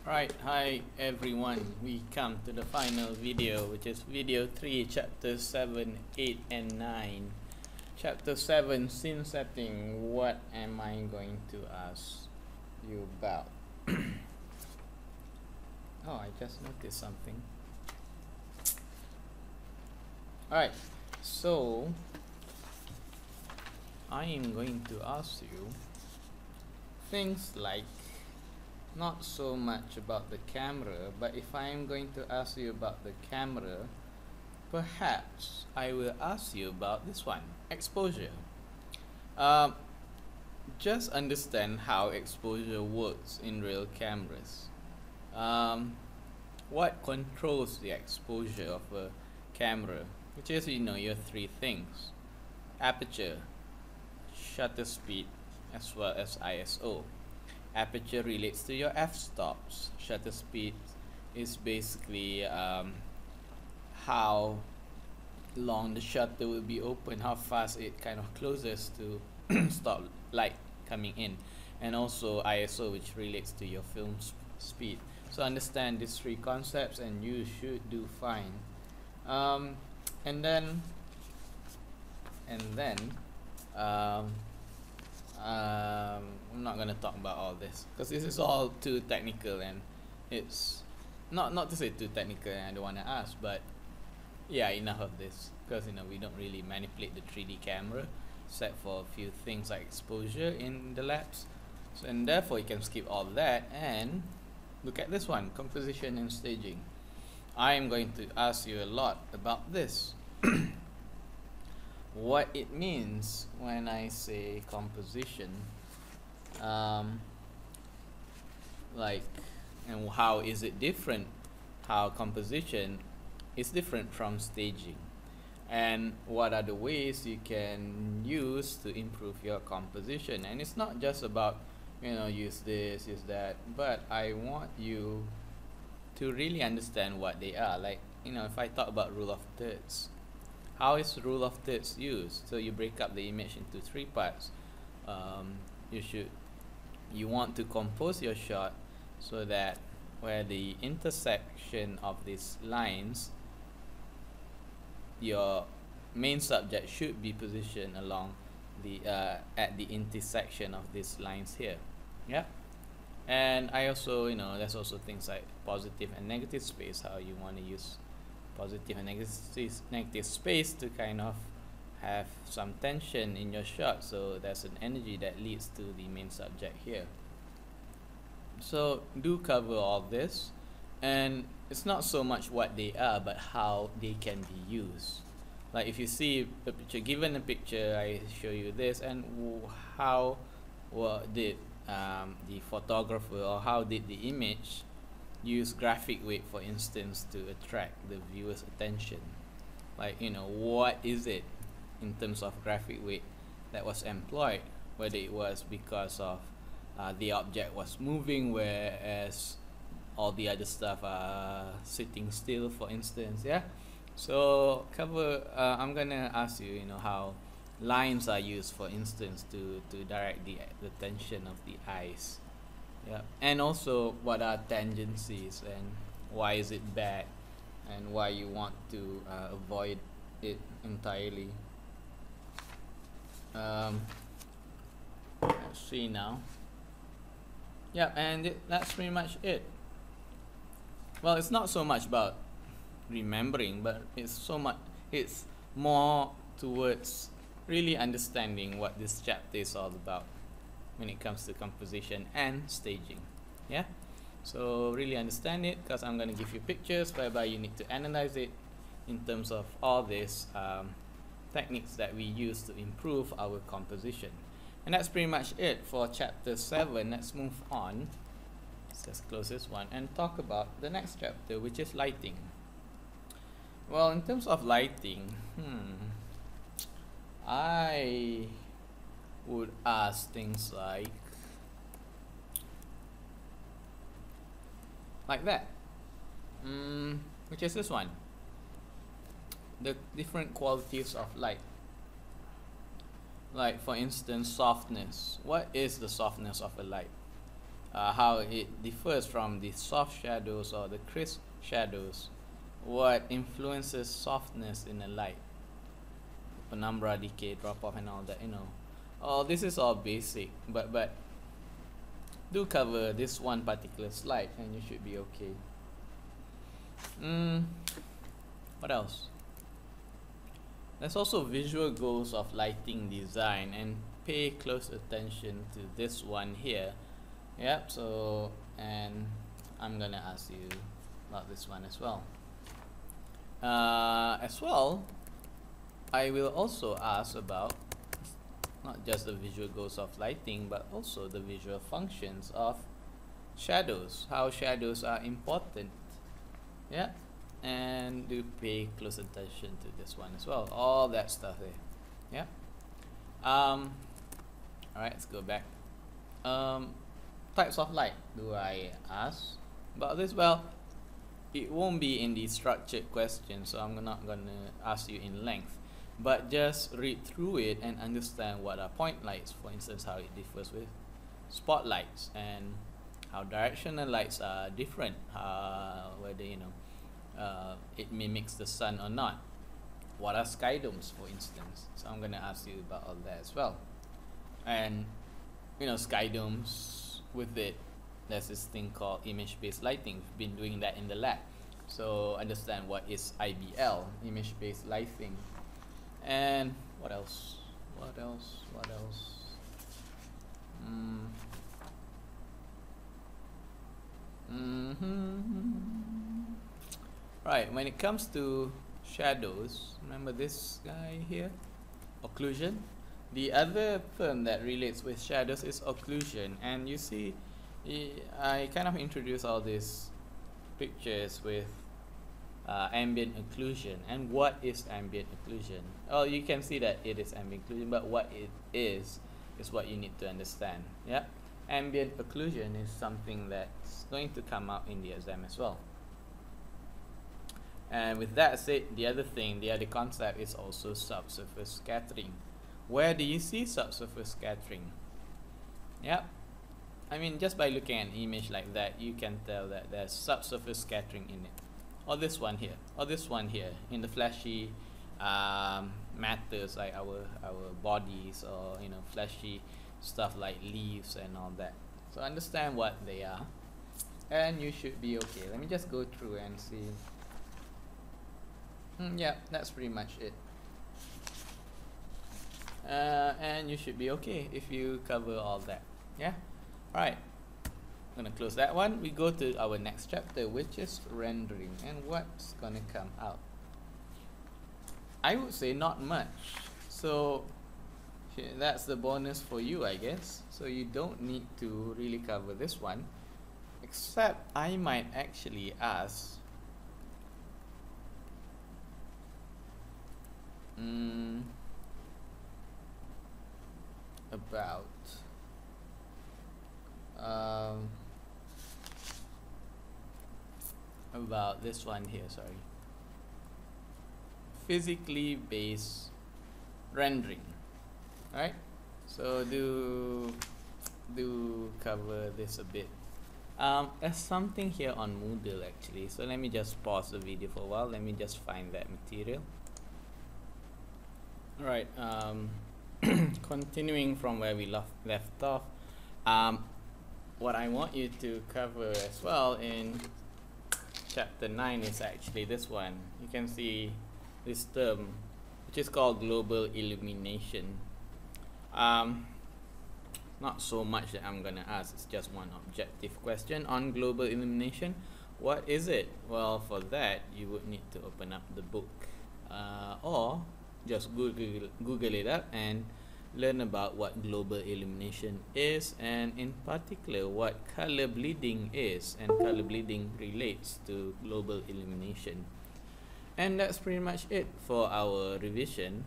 Right, hi everyone. We come to the final video, which is video 3, chapter 7, 8 and 9. Chapter 7, scene setting. What am I going to ask you about? Oh, I just noticed something. Alright, so I am going to ask you things like not so much about the camera, but if I am going to ask you about the camera, perhaps I will ask you about this one, exposure. Just understand how exposure works in real cameras. What controls the exposure of a camera, which is your three things: aperture, shutter speed, as well as ISO. Aperture relates to your f-stops. Shutter speed is basically how long the shutter will be open, how fast it kind of closes to stop light coming in, and also ISO, which relates to your film speed. So understand these three concepts and you should do fine. And then I'm not gonna talk about all this because this is all too technical, and it's not to say too technical and I don't want to ask, but yeah, enough of this, because we don't really manipulate the 3D camera except for a few things like exposure in the labs. So, and therefore you can skip all that and look at this one, composition and staging. I am going to ask you a lot about this. What it means when I say composition, like, and how is it different, how composition is different from staging, and what are the ways you can use to improve your composition. And it's not just about use this, use that, but I want you to really understand what they are. Like, if I talk about rule of thirds, how is rule of thirds used? So you break up the image into three parts. You want to compose your shot so that where the intersection of these lines, your main subject should be positioned along the at the intersection of these lines here. Yeah. And I also, there's also things like positive and negative space, how you want to use positive and negative space to kind of have some tension in your shot, so there's an energy that leads to the main subject here. So do cover all this, and it's not so much what they are but how they can be used. Like, if you see a picture, given a picture, I show you this, and how did the photographer, or how did the image use graphic weight, for instance, to attract the viewer's attention. Like, what is it in terms of graphic weight that was employed, whether it was because of the object was moving, whereas all the other stuff are sitting still, for instance. Yeah. So I'm gonna ask you, how lines are used, for instance, to direct the attention of the eyes. Yeah, and also what are tangencies, and why is it bad, and why you want to avoid it entirely. Let's see now. Yeah, and that's pretty much it. Well, it's not so much about remembering, but it's more towards really understanding what this chapter is all about when it comes to composition and staging. Yeah, so really understand it, because I'm going to give you pictures whereby you need to analyze it in terms of all these techniques that we use to improve our composition. And that's pretty much it for chapter 7. Let's move on. Let's just close this one and talk about the next chapter, which is lighting. Well, in terms of lighting, I would ask things like that, which is this one: the different qualities of light. Like, for instance, softness. What is the softness of a light? how it differs from the soft shadows or the crisp shadows, what influences softness in a light, penumbra, decay, drop off, and all that. Oh, this is all basic, but do cover this one particular slide and you should be okay. What else? There's also visual goals of lighting design, and pay close attention to this one here. Yep, so, and I'm gonna ask you about this one as well. I will also ask about not just the visual goals of lighting, but also the visual functions of shadows, how shadows are important. Yeah, and do pay close attention to this one as well, all that stuff there. Yeah. All right, let's go back. Types of light do I ask about this? Well, it won't be in the structured question, so I'm not gonna ask you in length, but just read through it and understand what are point lights, for instance, how it differs with spotlights, and how directional lights are different, whether it mimics the sun or not. What are sky domes, for instance? So I'm gonna ask you about all that as well. And sky domes, with it, there's this thing called image-based lighting. We've been doing that in the lab, so understand what is IBL, image-based lighting. And what else? Right, when it comes to shadows, remember this guy here, occlusion. The other term that relates with shadows is occlusion, and you see I kind of introduce all these pictures with ambient occlusion. And what is ambient occlusion? Well, you can see that it is ambient occlusion, but what it is what you need to understand. Yeah, ambient occlusion is something that's going to come up in the exam as well. And with that said, the other concept is also subsurface scattering. Where do you see subsurface scattering? Yep, I mean, just by looking at an image like that, you can tell that there's subsurface scattering in it. Or this one here, in the fleshy matters like our bodies, or fleshy stuff like leaves and all that. So understand what they are, and you should be okay. Let me just go through and see. Yeah, that's pretty much it. And you should be okay if you cover all that. Yeah. Alright, I'm gonna close that one. We go to our next chapter, which is rendering, and what's gonna come out. I would say not much, so that's the bonus for you, I guess. So you don't need to really cover this one, except I might actually ask about this one here, sorry. Physically based rendering. Alright, so do cover this a bit. There's something here on Moodle actually, so let me just pause the video for a while. Let me just find that material. Alright, continuing from where we left off, what I want you to cover as well in chapter 9 is actually this one. You can see this term, which is called global illumination. Not so much that I'm gonna ask, it's just one objective question on global illumination. What is it? Well, for that you would need to open up the book, or just Google it up and learn about what global illumination is, and in particular what color bleeding is, and color bleeding relates to global illumination. And that's pretty much it for our revision.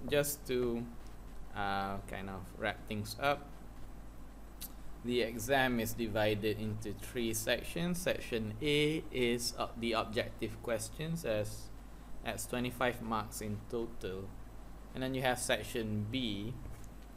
Just to kind of wrap things up, the exam is divided into 3 sections. Section A is the objective questions, that's 25 marks in total. And then you have section B,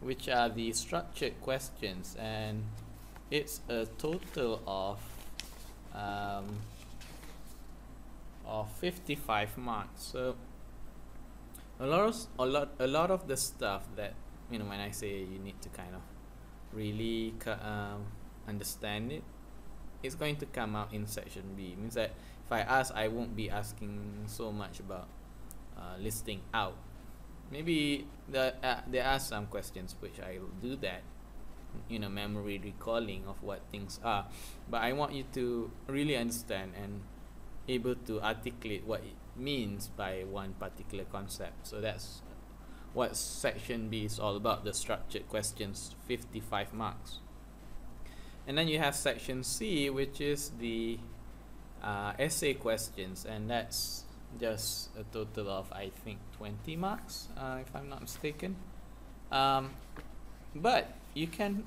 which are the structured questions, and it's a total of 55 marks. So a lot of the stuff that, you know, when I say you need to kind of really understand it, it's going to come out in section B. Means that if I ask, I won't be asking so much about listing out. Maybe there are some questions which I will do that, you know, memory recalling of what things are, but I want you to really understand and able to articulate what it means by one particular concept. So that's what section B is all about, the structured questions, 55 marks. And then you have section C, which is the essay questions, and that's just a total of, I think, 20 marks, if I'm not mistaken. But you can,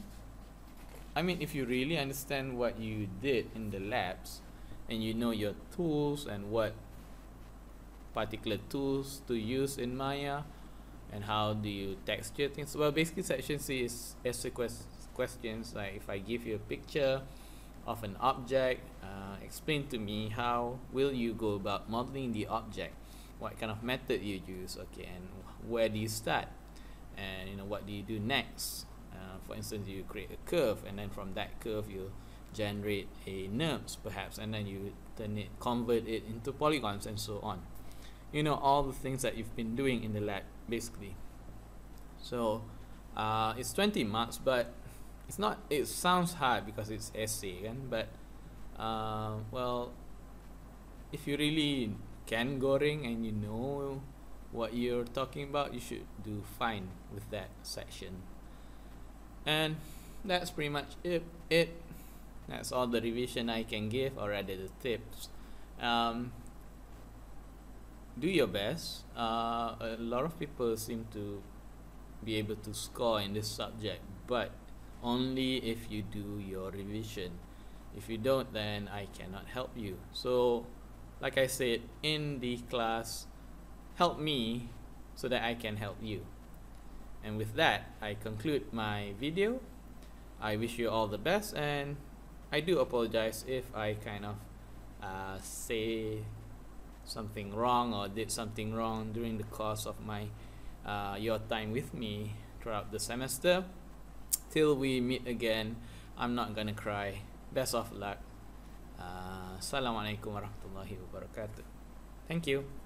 I mean, if you really understand what you did in the labs and you know your tools and what particular tools to use in Maya and how do you texture things, well, basically section C is essay questions. Like if I give you a picture of an object, explain to me how will you go about modeling the object, what kind of method you use, okay, and where do you start, and you know, what do you do next. For instance, you create a curve, and then from that curve you generate a NURBS perhaps, and then you convert it into polygons and so on. You know, all the things that you've been doing in the lab basically. So it's 20 marks, but it's not, it sounds hard because it's essay, kan? But well, if you really can goreng and you know what you're talking about, you should do fine with that section. And that's pretty much it. That's all the revision I can give, or rather the tips. Do your best. A lot of people seem to be able to score in this subject, but only if you do your revision. If you don't, then I cannot help you. So like I said in the class, help me so that I can help you. And with that, I conclude my video. I wish you all the best, and I do apologize if I kind of say something wrong or did something wrong during the course of my your time with me throughout the semester. Till we meet again, I'm not gonna cry. Best of luck. Assalamualaikum warahmatullahi wabarakatuh. Thank you.